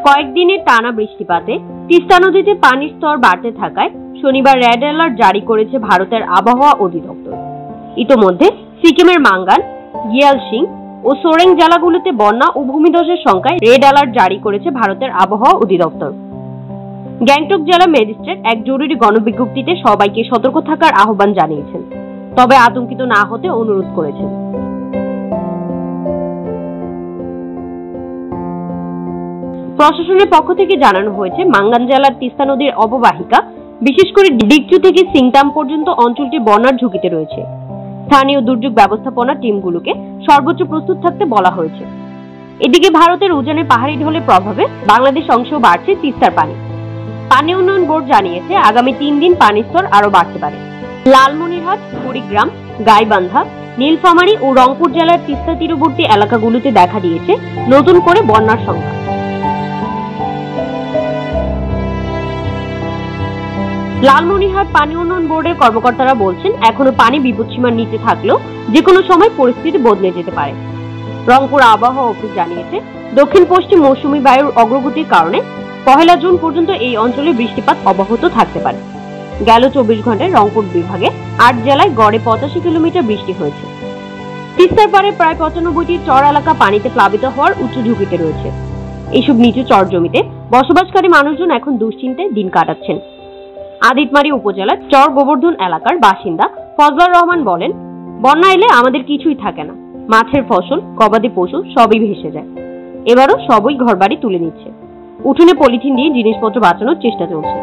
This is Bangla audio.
কয়েকদিনের টানা বৃষ্টিপাতে তিস্তা নদীতে পানির স্তর বাড়তে থাকায় শনিবার রেড অ্যালার্ট জারি করেছে ভারতের আবহাওয়া অধিদপ্তর। ইতোমধ্যে সিকিমের মাঙ্গান, গিয়ালসিং ও সোরেং জেলাগুলোতে বন্যা ও ভূমিধসের সংখ্যায় রেড অ্যালার্ট জারি করেছে ভারতের আবহাওয়া অধিদপ্তর। গ্যাংটক জেলা ম্যাজিস্ট্রেট এক জরুরি গণবিজ্ঞপ্তিতে সবাইকে সতর্ক থাকার আহ্বান জানিয়েছেন, তবে আতঙ্কিত না হতে অনুরোধ করেছেন। প্রশাসনের পক্ষ থেকে জানানো হয়েছে, মাঙ্গান জেলার তিস্তা নদীর অববাহিকা বিশেষ করে ডিকচু থেকে সিংতাম পর্যন্ত অঞ্চলটি বন্যার ঝুঁকিতে রয়েছে। স্থানীয় দুর্যোগ ব্যবস্থাপনা টিমগুলোকে সর্বোচ্চ প্রস্তুত থাকতে বলা হয়েছে। এদিকে ভারতের উজানের পাহাড়ি ঢলের প্রভাবে বাংলাদেশ অংশেও বাড়ছে তিস্তার পানি। পানি উন্নয়ন বোর্ড জানিয়েছে, আগামী 3 দিন পানির স্তর আরো বাড়তে পারে। লালমনিরহাট, কুড়িগ্রাম, গাইবান্ধা, নীলফামারী ও রংপুর জেলার তিস্তা তীরবর্তী এলাকাগুলোতে দেখা দিয়েছে নতুন করে বন্যার সংখ্যা। লালমনিরহাট পানি উন্নয়ন বোর্ডের কর্মকর্তারা বলছেন, এখনো পানি বিপদসীমার নিচে থাকলেও যে কোনো সময় পরিস্থিতি বদলে যেতে পারে। রংপুর আবহাওয়া অফিস জানিয়েছে, দক্ষিণ পশ্চিম মৌসুমী বায়ুর অগ্রগতির কারণে 1 জুন পর্যন্ত এই অঞ্চলে বৃষ্টিপাত অব্যাহত থাকতে পারে। গেল 24 ঘন্টায় রংপুর বিভাগে 8 জেলায় গড়ে 85 কিলোমিটার বৃষ্টি হয়েছে। তিস্তার পারে প্রায় 95টি চর এলাকা পানিতে প্লাবিত হওয়ার উচ্চ ঝুঁকিতে রয়েছে। এইসব নিচু চর জমিতে বসবাসকারী মানুষজন এখন দুশ্চিন্তায় দিন কাটাচ্ছেন। আদিতমারী উপজেলার চর গোবর্ধন এলাকার বাসিন্দা ফজলার রহমান বলেন, বন্যা এলে আমাদের কিছুই থাকে না, মাঠের ফসল, গবাদি পশু সবই ভেসে যায়। এবারও সবই ঘরবাড়ি তুলে নিচ্ছে। উঠোনে পলিথিন দিয়ে জিনিসপত্র বাঁচানোর চেষ্টা চলছে।